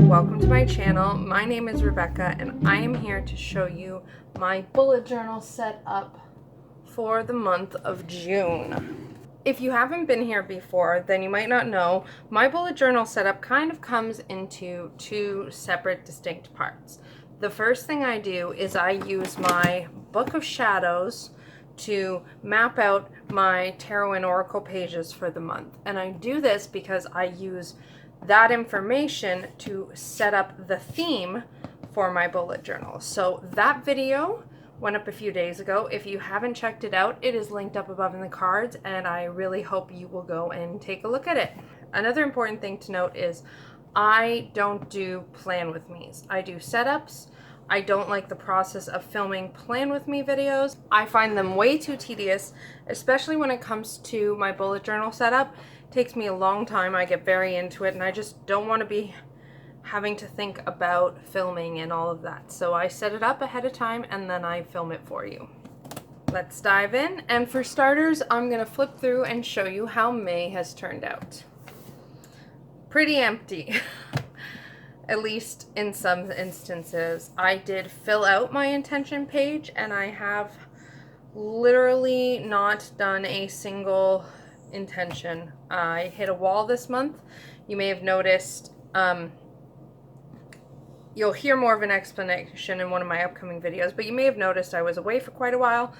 welcome to my channel. My name is Rebecca and I am here to show you my bullet journal setup for the month of June. If you haven't been here before, then you might not know my bullet journal setup kind of comes into two separate distinct parts. The first thing I do is I use my Book of Shadows to map out my tarot and oracle pages for the month. And I do this because I use that information to set up the theme for my bullet journal. So that video went up a few days ago. If you haven't checked it out, it is linked up above in the cards, and I really hope you will go and take a look at it. Another important thing to note is I don't do plan with me's. I do setups. I don't like the process of filming plan with me videos. I find them way too tedious, especially when it comes to my bullet journal setup. It takes me a long time. I get very into it and I just don't want to be having to think about filming and all of that. So I set it up ahead of time and then I film it for you. Let's dive in. And for starters, I'm going to flip through and show you how May has turned out. Pretty empty. At least in some instances. I did fill out my intention page and I have literally not done a single intention. I hit a wall this month. You may have noticed, you'll hear more of an explanation in one of my upcoming videos, but you may have noticed I was away for quite a while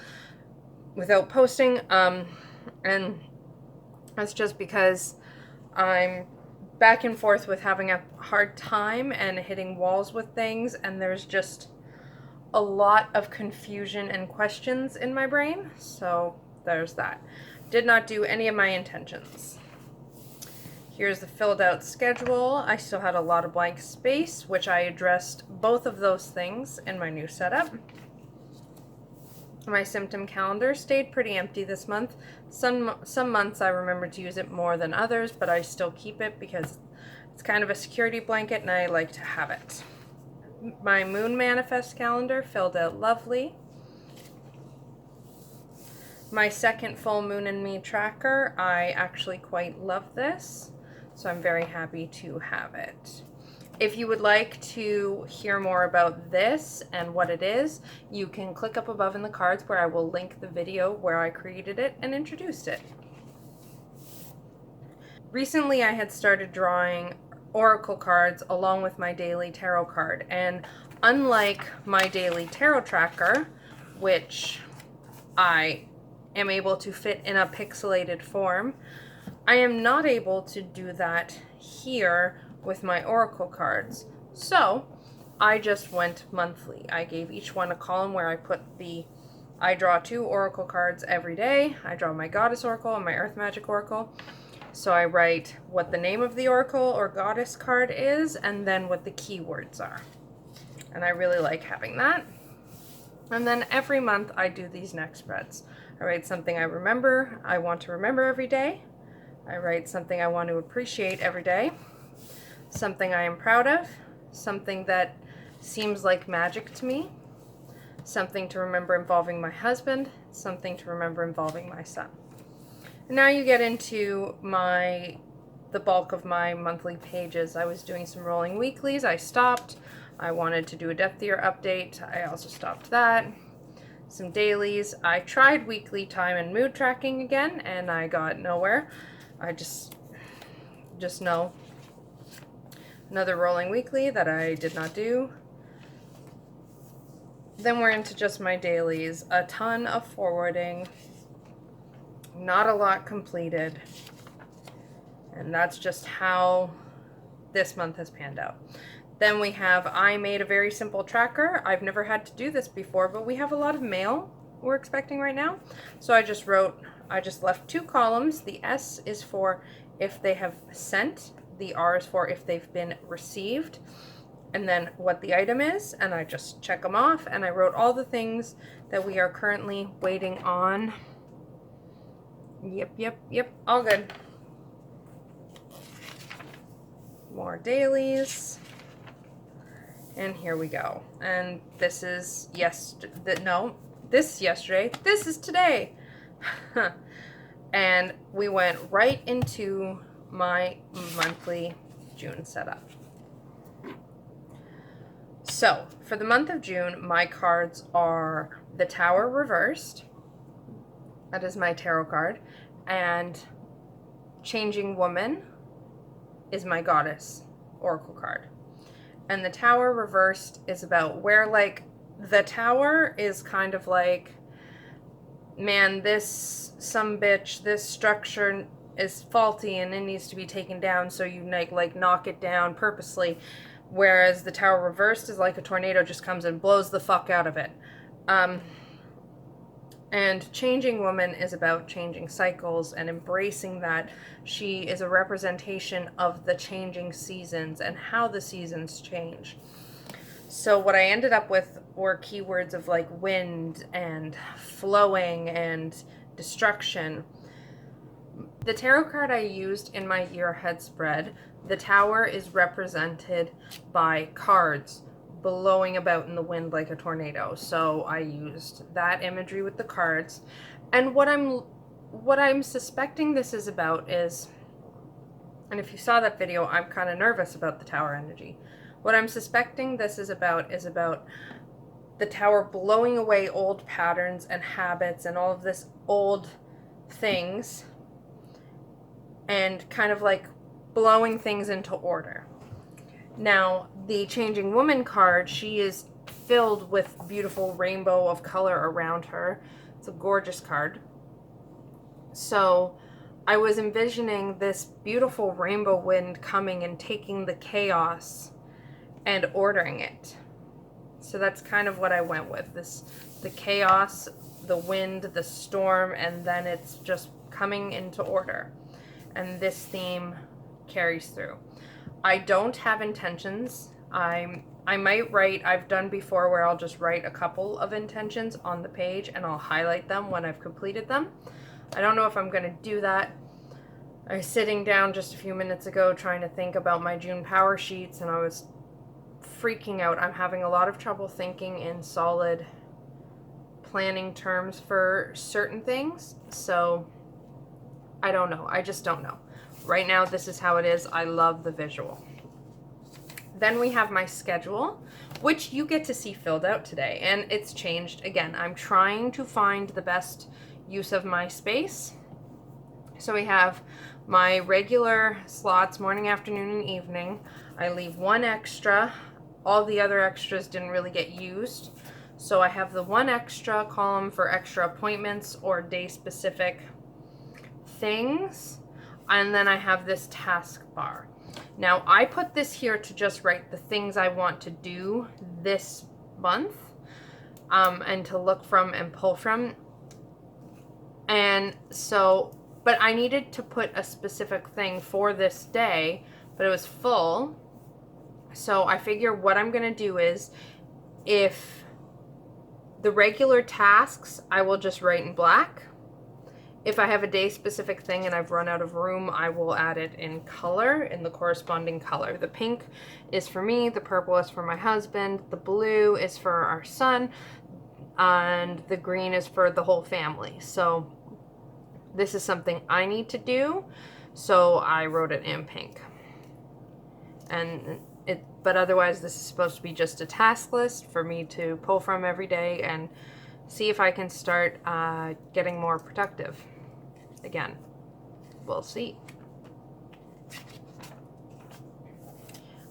without posting, and that's just because I'm back and forth with having a hard time and hitting walls with things, and there's just a lot of confusion and questions in my brain, so there's that. Did not do any of my intentions. Here's the filled out schedule. I still had a lot of blank space, which I addressed both of those things in my new setup. My symptom calendar stayed pretty empty this month. Some months I remember to use it more than others, but I still keep it because it's kind of a security blanket and I like to have it. My moon manifest calendar filled out lovely. My second full moon in me tracker, I actually quite love this, so I'm very happy to have it. If you would like to hear more about this and what it is, you can click up above in the cards where I will link the video where I created it and introduced it. Recently I had started drawing oracle cards along with my daily tarot card, and unlike my daily tarot tracker, which I am able to fit in a pixelated form, I am not able to do that here with my oracle cards. So I just went monthly. I gave each one a column where I put I draw 2 oracle cards every day. I draw my goddess oracle and my earth magic oracle. So I write what the name of the oracle or goddess card is and then what the keywords are. And I really like having that. And then every month I do these neck spreads. I write something I want to remember every day. I write something I want to appreciate every day. Something I am proud of, something that seems like magic to me, something to remember involving my husband, something to remember involving my son. And now you get into the bulk of my monthly pages. I was doing some rolling weeklies. I stopped. I wanted to do a depth year update. I also stopped that. Some dailies. I tried weekly time and mood tracking again, and I got nowhere. I just no. Another rolling weekly that I did not do. Then we're into just my dailies. A ton of forwarding. Not a lot completed. And that's just how this month has panned out. Then we have, I made a very simple tracker. I've never had to do this before, but we have a lot of mail we're expecting right now. So I just left 2 columns. The S is for if they have sent. The R is for if they've been received, and then what the item is, and I just check them off, and I wrote all the things that we are currently waiting on. Yep, all good. More dailies, and here we go. And this is this yesterday, this is today. And we went right into my monthly June setup. So, for the month of June, my cards are the Tower reversed. That is my tarot card. And Changing Woman is my Goddess Oracle card. And the Tower reversed is about where, like, the Tower is kind of like, man, this sumbitch, this structure is faulty and it needs to be taken down, so you like knock it down purposely. Whereas the Tower reversed is like a tornado just comes and blows the fuck out of it. And Changing Woman is about changing cycles and embracing that she is a representation of the changing seasons and how the seasons change. So what I ended up with were keywords of like wind and flowing and destruction. The tarot card I used in my year ahead spread, the Tower, is represented by cards blowing about in the wind like a tornado. So I used that imagery with the cards. And what I'm suspecting this is about is, and if you saw that video, I'm kind of nervous about the Tower energy. What I'm suspecting this is about the Tower blowing away old patterns and habits and all of this old things and kind of like blowing things into order. Now, the Changing Woman card, she is filled with beautiful rainbow of color around her. It's a gorgeous card. So I was envisioning this beautiful rainbow wind coming and taking the chaos and ordering it. So that's kind of what I went with. The chaos, the wind, the storm, and then it's just coming into order. And this theme carries through. I don't have intentions. I might write, I've done before where I'll just write a couple of intentions on the page and I'll highlight them when I've completed them. I don't know if I'm going to do that. I was sitting down just a few minutes ago trying to think about my June power sheets and I was freaking out. I'm having a lot of trouble thinking in solid planning terms for certain things. So I don't know. I just don't know. Right now, this is how it is. I love the visual. Then we have my schedule, which you get to see filled out today. And it's changed again. I'm trying to find the best use of my space. So we have my regular slots, morning, afternoon, and evening. I leave one extra. All the other extras didn't really get used. So I have the one extra column for extra appointments or day-specific things. And then I have this task bar. Now I put this here to just write the things I want to do this month and to look from and pull from. And so, but I needed to put a specific thing for this day, but it was full. So I figure what I'm going to do is, if the regular tasks, I will just write in black. If I have a day-specific thing and I've run out of room, I will add it in color, in the corresponding color. The pink is for me, the purple is for my husband, the blue is for our son, and the green is for the whole family. So this is something I need to do, so I wrote it in pink. But otherwise, this is supposed to be just a task list for me to pull from every day and see if I can start getting more productive. Again, we'll see.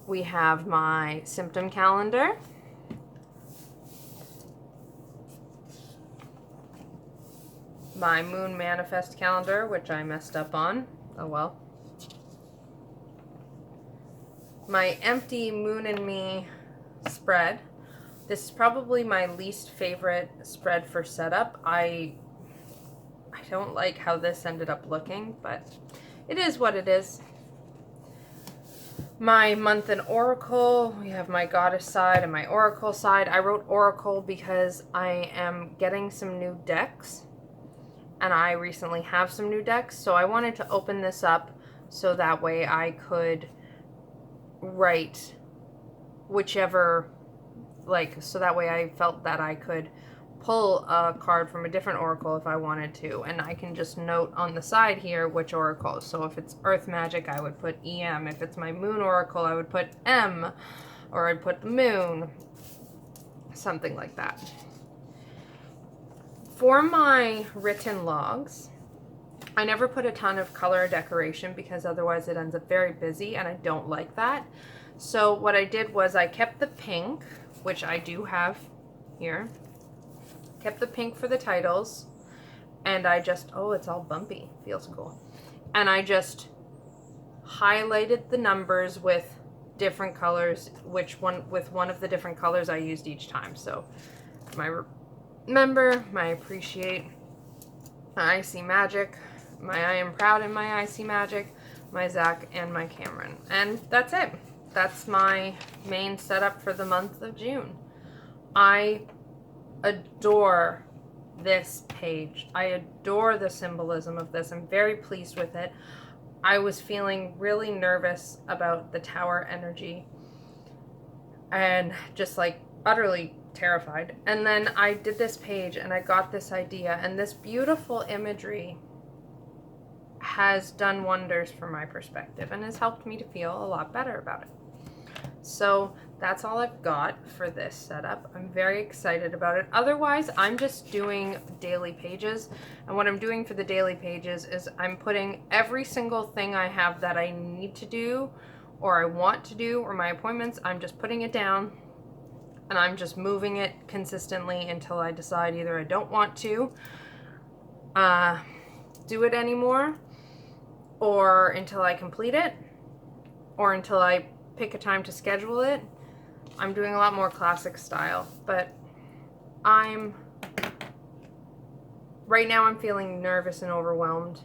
We have my symptom calendar. My moon manifest calendar, which I messed up on. Oh well. My empty moon and me spread. This is probably my least favorite spread for setup. I don't like how this ended up looking, but it is what it is. My month in oracle, we have my goddess side and my oracle side. I wrote oracle because I am getting some new decks, and I recently have some new decks, so I wanted to open this up so that way I could write whichever, so that way I felt that I could pull a card from a different oracle if I wanted to, and I can just note on the side here which oracle. So if it's earth magic, I would put EM. If it's my moon oracle, I would put M, or I'd put the moon. something like that. For my written logs, I never put a ton of color decoration because otherwise it ends up very busy and I don't like that. So what I did was I kept the pink, which I do have here, kept the pink for the titles, and I just, oh, it's all bumpy, feels cool. And I just highlighted the numbers with different colors, with one of the different colors I used each time. So my remember, my appreciate, my I see magic, my I am proud, and my I see magic, my Zach, and my Cameron. And that's it. That's my main setup for the month of June. I adore this page. I adore the symbolism of this. I'm very pleased with it. I was feeling really nervous about the tower energy and just like utterly terrified. And then I did this page and I got this idea, and this beautiful imagery has done wonders for my perspective and has helped me to feel a lot better about it. So that's all I've got for this setup. I'm very excited about it. Otherwise, I'm just doing daily pages. And what I'm doing for the daily pages is I'm putting every single thing I have that I need to do or I want to do or my appointments, I'm just putting it down and I'm just moving it consistently until I decide either I don't want to do it anymore, or until I complete it, or until I pick a time to schedule it. I'm doing a lot more classic style, but right now I'm feeling nervous and overwhelmed.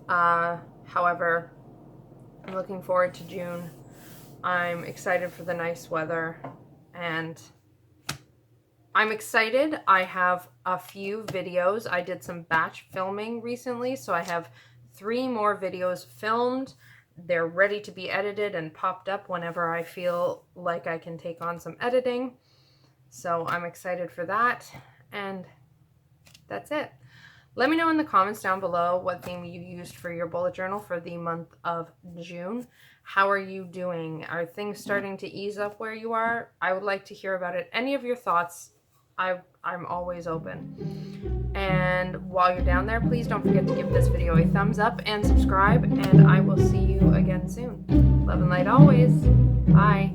However, I'm looking forward to June. I'm excited for the nice weather, and I'm excited. I have a few videos. I did some batch filming recently, so I have 3 more videos filmed. They're ready to be edited and popped up whenever I feel like I can take on some editing. So I'm excited for that, and that's it. Let me know in the comments down below what theme you used for your bullet journal for the month of June. How are you doing? Are things starting to ease up where you are? I would like to hear about it. Any of your thoughts, I'm always open. And while you're down there, please don't forget to give this video a thumbs up and subscribe, and I will see you again soon. Love and light always. Bye.